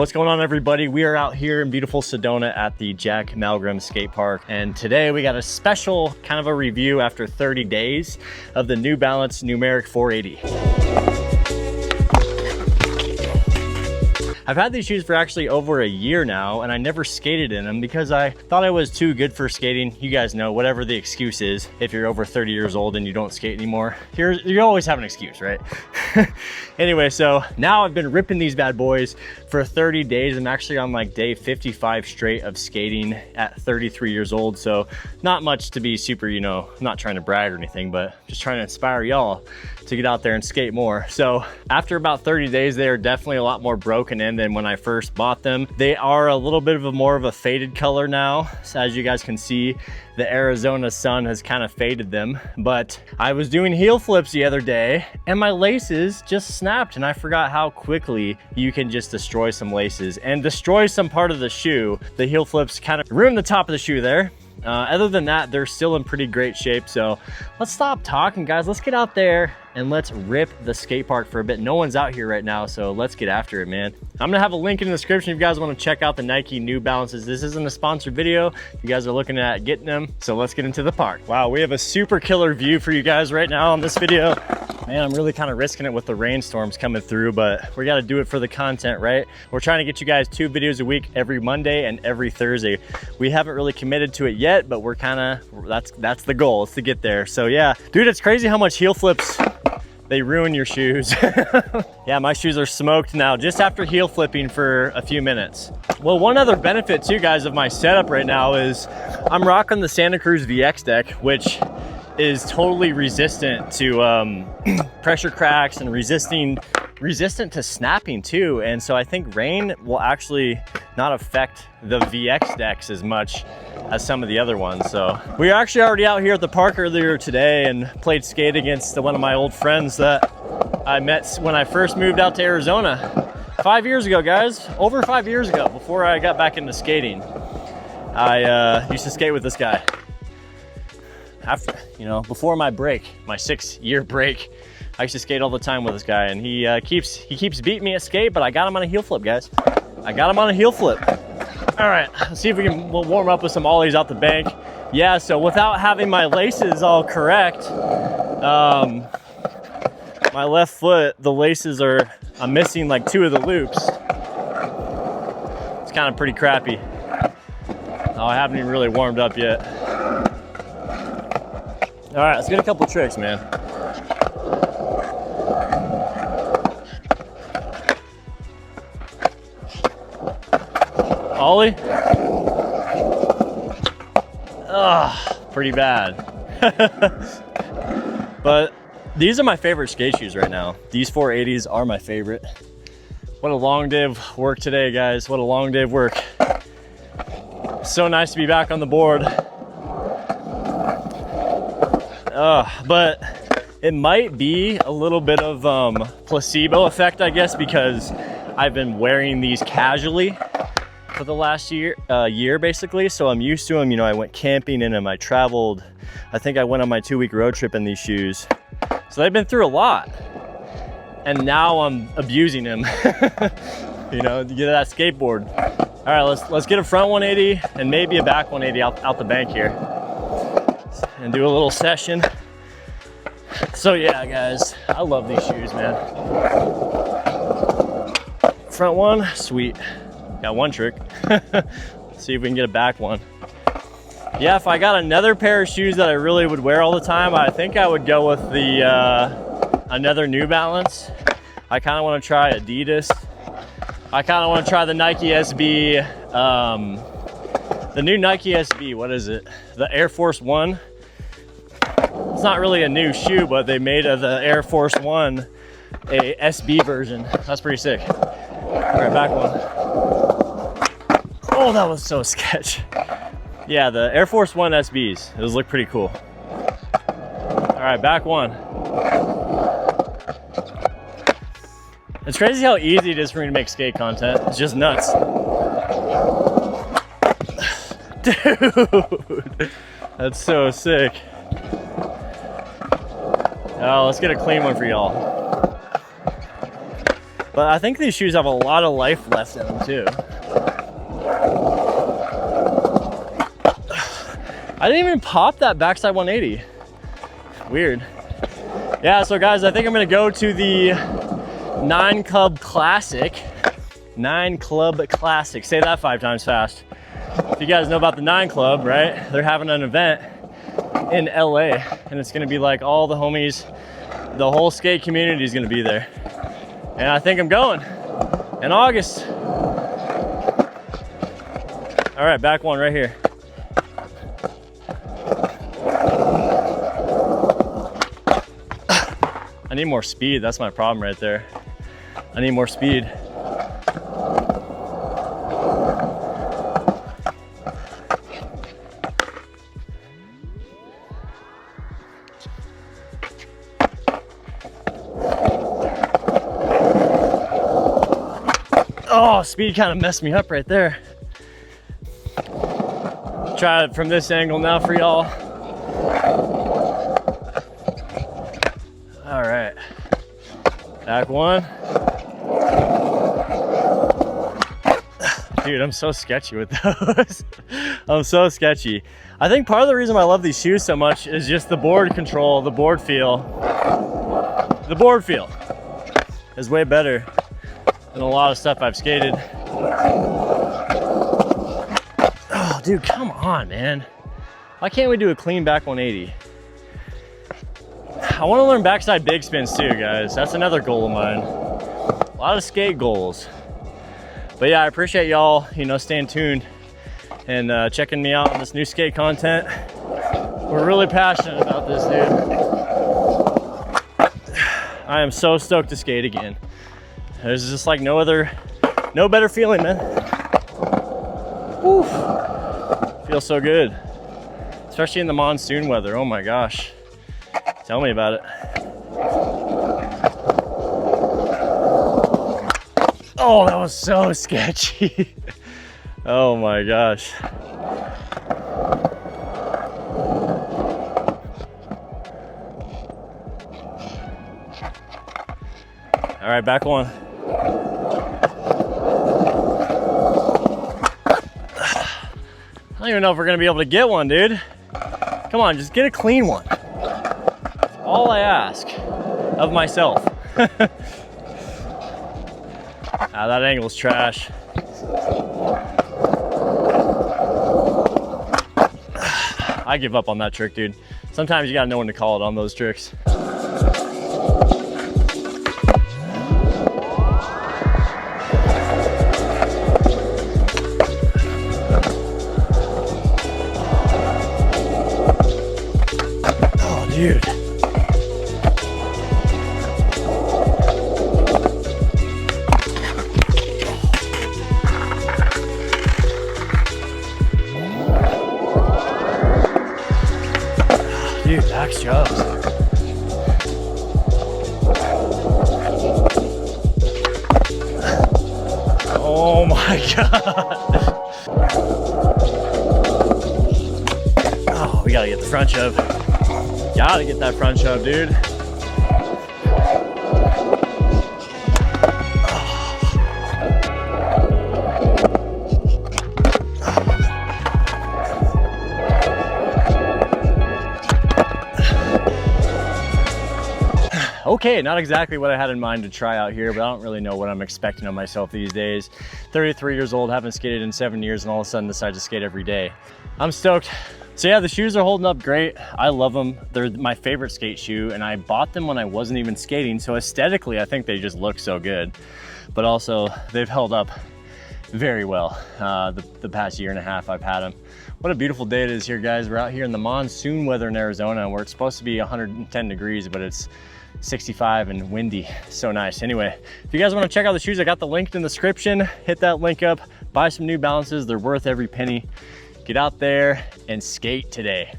What's going on, everybody? We are out here in beautiful Sedona at the Jack Malgrim skate park, and today we got a special kind of a review after 30 days of the New Balance Numeric 480. I've had these shoes for actually over a year now, and I never skated in them because I thought I was too good for skating. You guys know, whatever the excuse is, if you're over 30 years old and you don't skate anymore, you always have an excuse, right? Anyway, so now I've been ripping these bad boys for 30 days. I'm actually on like day 55 straight of skating at 33 years old. So not much to be super, you know, I'm not trying to brag or anything, but just trying to inspire y'all to get out there and skate more. So after about 30 days, they are definitely a lot more broken in than when I first bought them. They are a little bit of a more of a faded color now. So as you guys can see, the Arizona sun has kind of faded them, but I was doing heel flips the other day and my laces just snapped, and I forgot how quickly you can just destroy some laces and destroy some part of the shoe. The heel flips kind of ruined the top of the shoe there. Other than that, they're still in pretty great shape. So let's stop talking, guys. Let's get out there and let's rip the skate park for a bit. No one's out here right now, so let's get after it, man. I'm gonna have a link in the description if you guys want to check out the Nike New Balances. This isn't a sponsored video. You guys are looking at getting them, so let's get into the park. Wow, we have a super killer view for you guys right now on this video. Man, I'm really kind of risking it with the rainstorms coming through, but we got to do it for the content, right? We're trying to get you guys 2 videos a week, every Monday and every Thursday. We haven't really committed to it yet, but we're kind of, that's the goal, is to get there. So yeah, dude, it's crazy how much heel flips, they ruin your shoes. Yeah, my shoes are smoked now just after heel flipping for a few minutes. Well, one other benefit too, guys, of my setup right now is I'm rocking the Santa Cruz VX deck, which is totally resistant to pressure cracks and resistant to snapping too. And so I think rain will actually not affect the VX decks as much as some of the other ones. So we were actually already out here at the park earlier today and played skate against one of my old friends that I met when I first moved out to Arizona 5 years ago, guys. Over 5 years ago, before I got back into skating. I used to skate with this guy. After, you know, before my break, my 6-year break, I used to skate all the time with this guy, and he keeps beating me at skate, but I got him on a heel flip, guys. I got him on a heel flip. All right, let's see if we can warm up with some ollies out the bank. Yeah, so without having my laces all correct, my left foot, the laces I'm missing like 2 of the loops. It's kind of pretty crappy. Oh, I haven't even really warmed up yet. All right, let's get a couple tricks, man. Ollie? Ugh, pretty bad. But these are my favorite skate shoes right now. These 480s are my favorite. What a long day of work today, guys. What a long day of work. So nice to be back on the board. But it might be a little bit of placebo effect, I guess, because I've been wearing these casually for the last year basically. So I'm used to them. You know, I went camping in them, I traveled. I think I went on my 2-week road trip in these shoes. So they've been through a lot. And now I'm abusing them, you know, to get that skateboard. All right, let's get a front 180 and maybe a back 180 out the bank here and do a little session. So yeah, guys, I love these shoes, man. Front one, sweet. Got one trick. Let's see if we can get a back one. Yeah, if I got another pair of shoes that I really would wear all the time, I think I would go with the another New Balance. I kind of want to try Adidas. I kind of want to try the Nike SB, the new Nike SB, what is it? The Air Force One. It's not really a new shoe, but they made of the Air Force One a SB version. That's pretty sick. All right, back one. Oh, that was so sketch. Yeah, the Air Force One SBs. Those look pretty cool. All right, back one. It's crazy how easy it is for me to make skate content. It's just nuts. Dude, that's so sick. Oh, let's get a clean one for y'all. But I think these shoes have a lot of life left in them too. I didn't even pop that backside 180. Weird. Yeah, so guys, I think I'm gonna go to the 9 Club Classic. 9 Club Classic, say that 5 times fast. If you guys know about the 9 Club, right? They're having an event in LA, and it's gonna be like all the homies, the whole skate community is gonna be there. And I think I'm going in August. All right, back one right here. I need more speed, that's my problem right there. I need more speed. Oh, speed kind of messed me up right there. Try it from this angle now for y'all. All right, back one. Dude, I'm so sketchy with those. I'm so sketchy. I think part of the reason why I love these shoes so much is just the board control, the board feel. The board feel is way better than a lot of stuff I've skated. Oh, dude, come on, man. Why can't we do a clean back 180? I want to learn backside big spins too, guys. That's another goal of mine. A lot of skate goals. But yeah, I appreciate y'all, you know, staying tuned and checking me out on this new skate content. We're really passionate about this, dude. I am so stoked to skate again. There's just like no better feeling, man. Woo. Feels so good. Especially in the monsoon weather, oh my gosh. Tell me about it. Oh, that was so sketchy. Oh my gosh. All right, back one. I don't even know if we're gonna be able to get one, dude. Come on, just get a clean one. That's all I ask of myself. Ah, that angle's trash. I give up on that trick, dude. Sometimes you gotta know when to call it on those tricks. Oh, dude. Dude, back shoves. Oh my God. Oh, we gotta get the front shove. Gotta get that front shove, dude. Okay, not exactly what I had in mind to try out here, but I don't really know what I'm expecting of myself these days. 33 years old, haven't skated in 7 years, and all of a sudden decide to skate every day. I'm stoked. So yeah, the shoes are holding up great. I love them. They're my favorite skate shoe, and I bought them when I wasn't even skating, so aesthetically, I think they just look so good. But also, they've held up very well the past year and a half I've had them. What a beautiful day it is here, guys. We're out here in the monsoon weather in Arizona, where it's supposed to be 110 degrees, but it's 65 and windy. So nice. Anyway, if you guys want to check out the shoes, I got the link in the description. Hit that link up, buy some New Balances. They're worth every penny. Get out there and skate today.